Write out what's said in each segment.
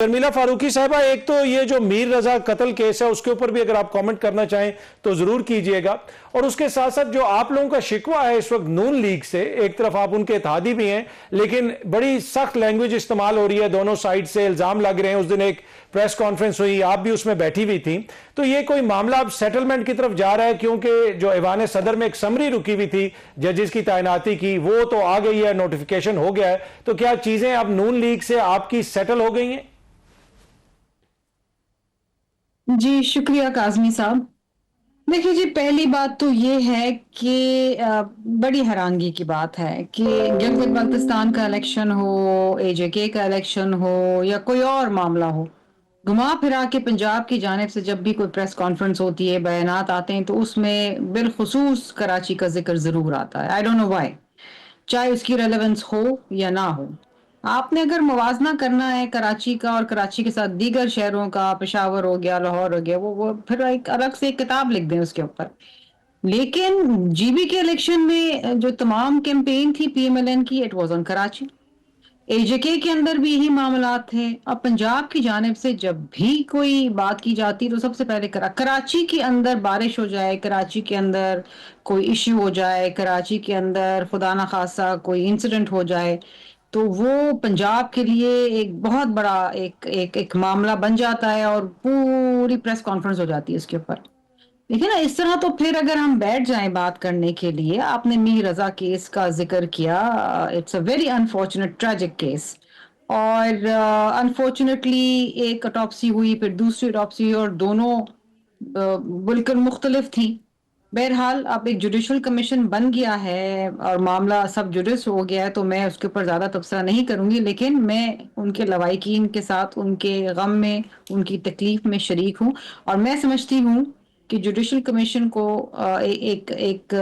شرمیلا فاروقی صاحبہ، ایک تو یہ جو میر رضا قتل کیس ہے اس کے اوپر بھی اگر آپ کامنٹ کرنا چاہیں تو ضرور کیجئے گا، اور اس کے ساتھ ساتھ جو آپ لوگوں کا شکوہ ہے اس وقت نون لیگ سے، ایک طرف آپ ان کے اتحادی بھی ہیں لیکن بڑی سخت لینگویج استعمال ہو رہی ہے، دونوں سائیڈ سے الزام لگ رہے ہیں. اس دن ایک پریس کانفرنس ہوئی، آپ بھی اس میں بیٹھی ہوئی تھیں، تو یہ کوئی معاملہ اب سیٹلمنٹ کی طرف جا رہا ہے؟ کیونکہ جو ایوان صدر میں ایک سمری رکی ہوئی تھی ججز کی تعیناتی کی، وہ تو آ گئی ہے، نوٹیفیکیشن ہو گیا ہے، تو کیا چیزیں اب نون لیگ سے آپ کی سیٹل ہو گئی ہیں؟ جی شکریہ کاظمی صاحب. دیکھیے جی، پہلی بات تو یہ ہے کہ بڑی حیرانگی کی بات ہے کہ گلگت بلتستان کا الیکشن ہو، اے جے کے کا الیکشن ہو یا کوئی اور معاملہ ہو، گھما پھرا کے پنجاب کی جانب سے جب بھی کوئی پریس کانفرنس ہوتی ہے، بیانات آتے ہیں، تو اس میں بالخصوص کراچی کا ذکر ضرور آتا ہے. آئی ڈونٹ نو وائی، چاہے اس کی ریلیونس ہو یا نہ ہو. آپ نے اگر موازنہ کرنا ہے کراچی کا اور کراچی کے ساتھ دیگر شہروں کا، پشاور ہو گیا، لاہور ہو گیا، وہ پھر ایک الگ سے ایک کتاب لکھ دیں اس کے اوپر. لیکن جی بی کے الیکشن میں جو تمام کیمپین تھی پی ایم ایل این کی، اٹ واز آن کراچی. اے جے کے اندر بھی یہی معاملات تھے. اب پنجاب کی جانب سے جب بھی کوئی بات کی جاتی تو سب سے پہلے کراچی کے اندر بارش ہو جائے، کراچی کے اندر کوئی ایشو ہو جائے، کراچی کے اندر خدا نخواستہ کوئی انسیڈنٹ ہو جائے، تو وہ پنجاب کے لیے ایک بہت بڑا ایک معاملہ بن جاتا ہے اور پوری پریس کانفرنس ہو جاتی ہے اس کے اوپر. دیکھیں نا، اس طرح تو پھر اگر ہم بیٹھ جائیں بات کرنے کے لیے، آپ نے میر رضا کیس کا ذکر کیا، it's a very unfortunate tragic case, اور انفارچونیٹلی ایک اٹاپسی ہوئی، پھر دوسری اٹاپسی ہوئی، اور دونوں بالکل مختلف تھی. بہرحال اب ایک جوڈیشل کمیشن بن گیا ہے اور معاملہ سب جوڈس ہو گیا ہے، تو میں اس کے اوپر زیادہ تبصرہ نہیں کروں گی، لیکن میں ان کے لوائقین کے ساتھ ان کے غم میں، ان کی تکلیف میں شریک ہوں. اور میں سمجھتی ہوں کہ جوڈیشل کمیشن کو ایک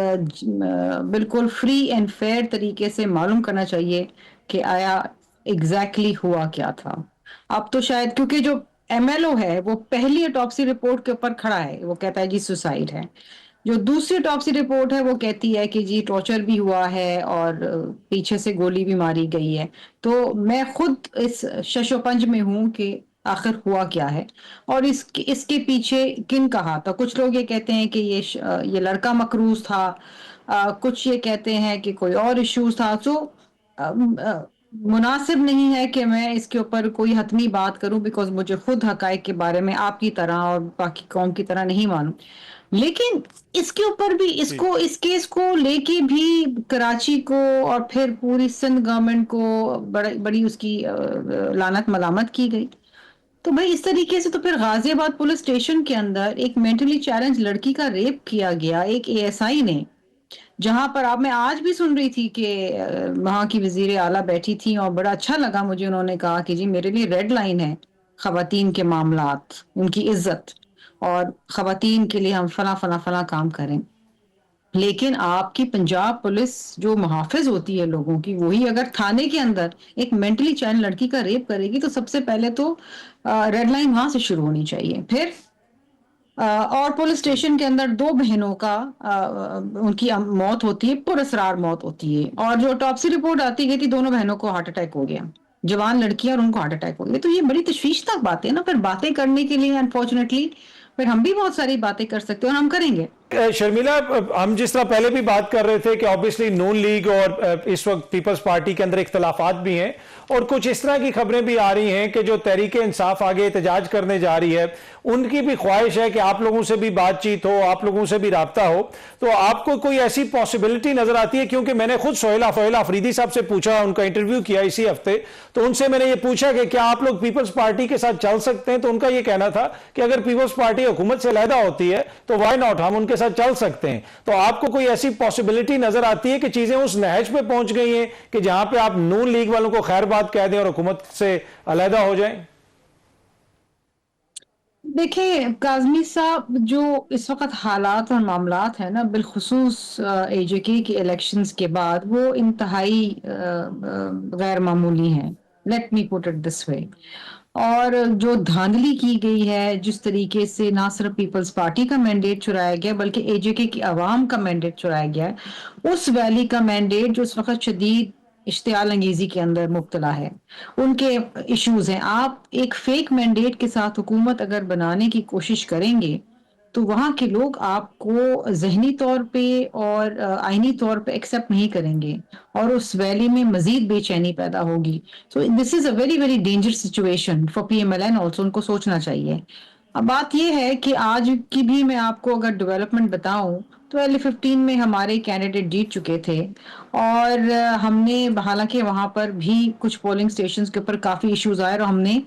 بالکل فری اینڈ فیئر طریقے سے معلوم کرنا چاہیے کہ آیا ایگزیکٹلی ہوا کیا تھا. اب تو شاید کیونکہ جو ایم ایل او ہے وہ پہلی اٹاپسی رپورٹ کے اوپر کھڑا ہے، وہ کہتا ہے جی سوسائڈ ہے. جو دوسری اٹاپسی رپورٹ ہے وہ کہتی ہے کہ جی ٹارچر بھی ہوا ہے اور پیچھے سے گولی بھی ماری گئی ہے. تو میں خود اس شش و پنج میں ہوں کہ آخر ہوا کیا ہے اور اس کے پیچھے کن کا ہاتھ تھا. کچھ لوگ یہ کہتے ہیں کہ یہ لڑکا مقروض تھا، کچھ یہ کہتے ہیں کہ کوئی اور ایشوز تھا. تو مناسب نہیں ہے کہ میں اس کے اوپر کوئی حتمی بات کروں، بیکاز مجھے خود حقائق کے بارے میں آپ کی طرح اور باقی قوم کی طرح نہیں معلوم. لیکن اس کے اوپر بھی اس کیس کو لے کے بھی کراچی کو اور پھر پوری سندھ گورنمنٹ کو بڑی اس کی لعنت ملامت کی گئی. تو بھائی اس طریقے سے تو پھر غازی آباد پولیس اسٹیشن کے اندر ایک مینٹلی چیلنج لڑکی کا ریپ کیا گیا ایک اے ایس آئی نے، جہاں پر میں آج بھی سن رہی تھی کہ وہاں کی وزیر اعلیٰ بیٹھی تھی اور بڑا اچھا لگا مجھے، انہوں نے کہا کہ جی میرے لیے ریڈ لائن ہے خواتین کے معاملات، ان کی عزت، اور خواتین کے لیے ہم فلاں فلاں فلاں کام کریں. لیکن آپ کی پنجاب پولیس جو محافظ ہوتی ہے لوگوں کی، وہی اگر تھانے کے اندر ایک مینٹلی چائلڈ لڑکی کا ریپ کرے گی تو سب سے پہلے تو ریڈ لائن وہاں سے شروع ہونی چاہیے. پھر اور پولیس اسٹیشن کے اندر دو بہنوں کا ان کی موت ہوتی ہے، پر اسرار موت ہوتی ہے، اور جو ٹاپسی رپورٹ آتی گئی تھی دونوں بہنوں کو ہارٹ اٹیک ہو گیا، جوان لڑکیاں اور ان کو ہارٹ اٹیک ہو گیا. تو یہ بڑی تشویشناک باتیں نا. پھر باتیں کرنے کے لیے انفارچونیٹلی پھر ہم بھی بہت ساری باتیں کر سکتے ہیں اور ہم کریں گے. شرمیلا، ہم جس طرح پہلے بھی بات کر رہے تھے کہ obviously نون لیگ اور اس وقت پیپلز پارٹی کے اندر اختلافات بھی ہیں، اور کچھ اس طرح کی خبریں بھی آ رہی ہیں کہ جو تحریک انصاف آگے احتجاج کرنے جا رہی ہے، ان کی بھی خواہش ہے کہ آپ لوگوں سے بھی بات چیت ہو، آپ لوگوں سے بھی رابطہ ہو. تو آپ کو کوئی ایسی پاسبلٹی نظر آتی ہے؟ کیونکہ میں نے خود سہیل آفریدی صاحب سے پوچھا، ان کا انٹرویو کیا اسی ہفتے، تو ان سے میں نے یہ پوچھا کہ کیا آپ لوگ پیپلز پارٹی کے ساتھ چل سکتے ہیں؟ تو ان کا یہ کہنا تھا کہ اگر پیپلز پارٹی حکومت سے علیحدہ ہوتی ہے تو وائی ناٹ، ہم ان کے ساتھ چل سکتے ہیں. تو آپ کو کوئی ایسی پاسبلٹی نظر آتی ہے کہ چیزیں اس نہج پہ پہنچ گئی ہیں کہ جہاں پہ آپ نون لیگ والوں کو خیر بات کہہ دیں اور حکومت سے علیحدہ ہو جائیں؟ دیکھیں کاظمی صاحب، جو اس وقت حالات اور معاملات ہیں نا، بالخصوص اے جے کے الیکشنز کے بعد، وہ انتہائی غیر معمولی ہیں. Let me put it this way. اور جو دھاندلی کی گئی ہے، جس طریقے سے نہ صرف پیپلز پارٹی کا مینڈیٹ چرایا گیا بلکہ اے جے کے کی عوام کا مینڈیٹ چرایا گیا ہے، اس ویلی کا مینڈیٹ جو اس وقت شدید اشتعال انگیزی کے اندر مبتلا ہے، ان کے ایشوز ہیں. آپ ایک فیک مینڈیٹ کے ساتھ حکومت اگر بنانے کی کوشش کریں گے تو وہاں کے لوگ آپ کو ذہنی طور پہ اور آئینی طور پہ ایکسیپٹ نہیں کریں گے، اور اس ویلی میں مزید بے چینی پیدا ہوگی. So this is a very very danger situation for P M L N also. ان کو سوچنا چاہیے. اب بات یہ ہے کہ آج کی بھی میں آپ کو اگر ڈیولپمنٹ بتاؤں تو L15 میں ہمارے کینڈیڈیٹ جیت چکے تھے، اور ہم نے حالانکہ وہاں پر بھی کچھ پولنگ سٹیشنز کے اوپر کافی ایشوز آئے، اور ہم نے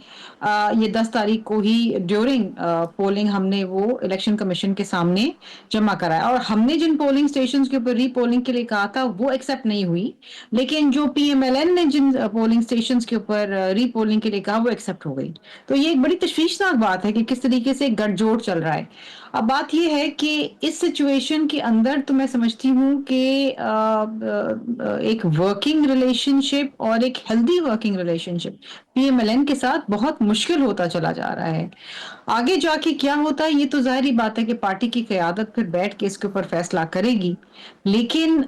یہ 10 تاریخ کو ہی ڈیورنگ پولنگ ہم نے وہ الیکشن کمیشن کے سامنے جمع کرایا، اور ہم نے جن پولنگ سٹیشنز کے اوپر ری پولنگ کے لیے کہا تھا وہ ایکسیپٹ نہیں ہوئی، لیکن جو پی ایم ایل این نے جن پولنگ سٹیشنز کے اوپر ری پولنگ کے لیے کہا وہ ایکسیپٹ ہو گئی. تو یہ ایک بڑی تشویشناک بات ہے کہ کس طریقے سے گٹھ جوڑ چل رہا ہے. اب بات یہ ہے کہ اس سچویشن کے اندر تو میں سمجھتی ہوں کہ ایک ورکنگ ریلیشن شپ اور ایک ہیلدی ورکنگ ریلیشن شپ پی ایم ایل این کے ساتھ بہت مشکل ہوتا چلا جا رہا ہے. آگے جا کے کیا ہوتا ہے یہ تو ظاہری بات ہے کہ پارٹی کی قیادت پھر بیٹھ کے اس کے اوپر فیصلہ کرے گی، لیکن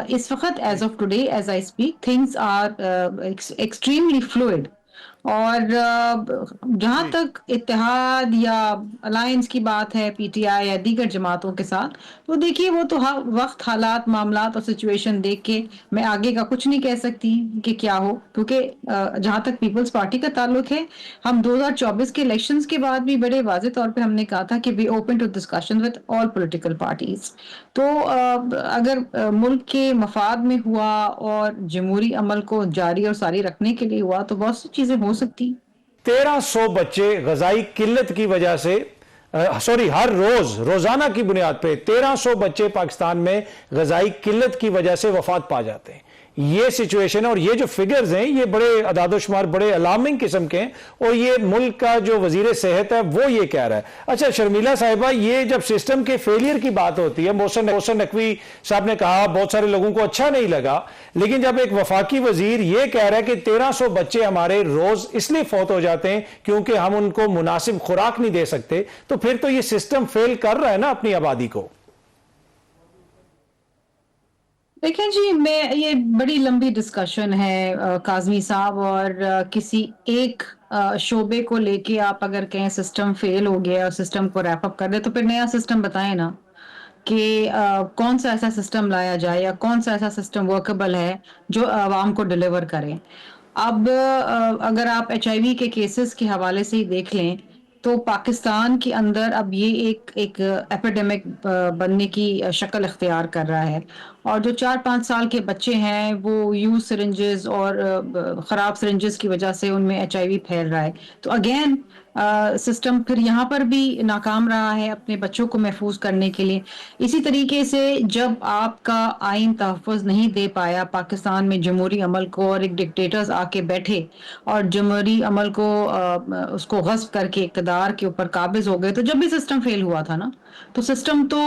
اس وقت as of today as I speak things are extremely fluid. اور جہاں جی تک اتحاد یا الائنس کی بات ہے پی ٹی آئی یا دیگر جماعتوں کے ساتھ، تو دیکھیے وہ تو وقت، حالات، معاملات اور سچویشن دیکھ کے میں آگے کا کچھ نہیں کہہ سکتی کہ کیا ہو، کیونکہ جہاں تک پیپلز پارٹی کا تعلق ہے، ہم 2024 کے الیکشنز کے بعد بھی بڑے واضح طور پہ ہم نے کہا تھا کہ we open to discussion with all political parties. تو اگر ملک کے مفاد میں ہوا اور جمہوری عمل کو جاری اور ساری رکھنے کے لیے ہوا تو بہت سی چیزیں ہو سکتی. 1300 بچے غذائی قلت کی وجہ سے ہر روزانہ کی بنیاد پہ 1300 بچے پاکستان میں غذائی قلت کی وجہ سے وفات پا جاتے ہیں. یہ سچویشن اور یہ جو فگرز ہیں یہ بڑے اعداد و شمار بڑے الارمنگ قسم کے ہیں، اور یہ ملک کا جو وزیر صحت ہے وہ یہ کہہ رہا ہے. اچھا شرمیلا صاحبہ، یہ جب سسٹم کے فیلئر کی بات ہوتی ہے، محسن نقوی صاحب نے کہا بہت سارے لوگوں کو اچھا نہیں لگا، لیکن جب ایک وفاقی وزیر یہ کہہ رہا ہے کہ 1300 بچے ہمارے روز اس لیے فوت ہو جاتے ہیں کیونکہ ہم ان کو مناسب خوراک نہیں دے سکتے، تو پھر تو یہ سسٹم فیل کر رہا ہے نا اپنی آبادی کو. دیکھیں جی، یہ بڑی لمبی ڈسکشن ہے کاظمی صاحب، اور کسی ایک شعبے کو لے کے آپ اگر کہیں سسٹم فیل ہو گیا اور سسٹم کو ریپ اپ کر دے تو پھر نیا سسٹم بتائیں نا کہ کون سا ایسا سسٹم لایا جائے یا کون سا ایسا سسٹم ورکبل ہے جو عوام کو ڈیلیور کرے. اب اگر آپ ایچ آئی وی کے کیسز کے حوالے سے ہی دیکھ لیں تو پاکستان کے اندر اب یہ ایک ایپیڈیمک بننے کی شکل اختیار کر رہا ہے، اور جو 4-5 سال کے بچے ہیں وہ یوز سرنجز اور خراب سرنجز کی وجہ سے ان میں ایچ آئی وی پھیل رہا ہے. تو اگین سسٹم پھر یہاں پر بھی ناکام رہا ہے اپنے بچوں کو محفوظ کرنے کے لیے. اسی طریقے سے جب آپ کا آئین تحفظ نہیں دے پایا پاکستان میں جمہوری عمل کو، اور ایک ڈکٹیٹرز آ کے بیٹھے اور جمہوری عمل کو اس کو غصب کر کے اقتدار کے اوپر قابض ہو گئے، تو جب بھی سسٹم فیل ہوا تھا نا، تو سسٹم تو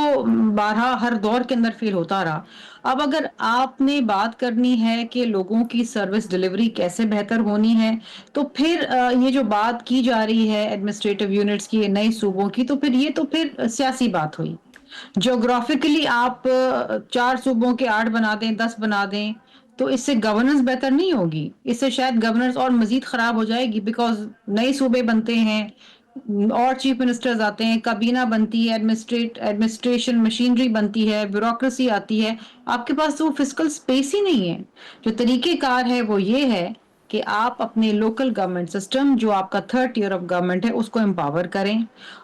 بارہا ہر دور کے اندر فیل ہوتا رہا. اب اگر آپ نے بات کرنی ہے کہ لوگوں کی سروس ڈیلیوری کیسے بہتر ہونی ہے، تو پھر یہ جو بات کی جا رہی ہے ایڈمنسٹریٹو یونٹس کی، نئے صوبوں کی، تو پھر یہ تو پھر سیاسی بات ہوئی. جغرافیکلی آپ 4 صوبوں کے 8 بنا دیں، 10 بنا دیں، تو اس سے گورننس بہتر نہیں ہوگی، اس سے شاید گورننس اور مزید خراب ہو جائے گی، بیکاز نئے صوبے بنتے ہیں اور چیف منسٹرز آتے ہیں، کابینہ بنتی ہے، ایڈمنسٹریشن مشینری بنتی ہے، بیوروکریسی آتی ہے، آپ کے پاس تو وہ فسکل سپیس ہی نہیں ہے. جو طریقہ کار ہے وہ یہ ہے کہ آپ اپنے لوکل گورنمنٹ سسٹم جو آپ کا 3rd ٹیئر آف گورنمنٹ ہے اس کو امپاور کریں،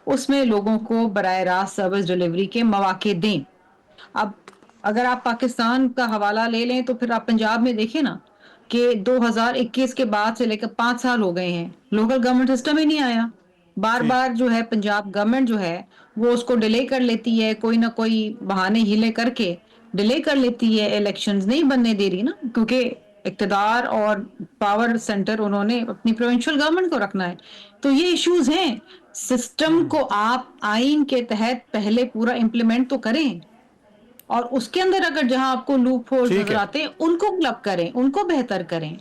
اس میں لوگوں کو براہ راست سروس ڈیلیوری کے مواقع دیں. اب اگر آپ پاکستان کا حوالہ لے لیں تو پھر آپ پنجاب میں دیکھیں نا کہ 2021 کے بعد سے لے کر 5 سال ہو گئے ہیں، لوکل گورنمنٹ سسٹم ہی نہیں آیا. بار جی بار جو ہے پنجاب گورنمنٹ جو ہے وہ اس کو ڈیلے کر لیتی ہے، کوئی نہ کوئی بہانے ہیلے کر کے ڈیلے کر لیتی ہے، الیکشنز نہیں بننے دے رہی نا، کیونکہ اقتدار اور پاور سینٹر انہوں نے اپنی پروونشل گورنمنٹ کو رکھنا ہے. تو یہ ایشوز ہیں. سسٹم کو آپ آئین کے تحت پہلے پورا امپلیمنٹ تو کریں، اور اس کے اندر اگر جہاں آپ کو لوپ ہولز ٹھیک نظر ہے. آتے ہیں ان کو کلب کریں، ان کو بہتر کریں.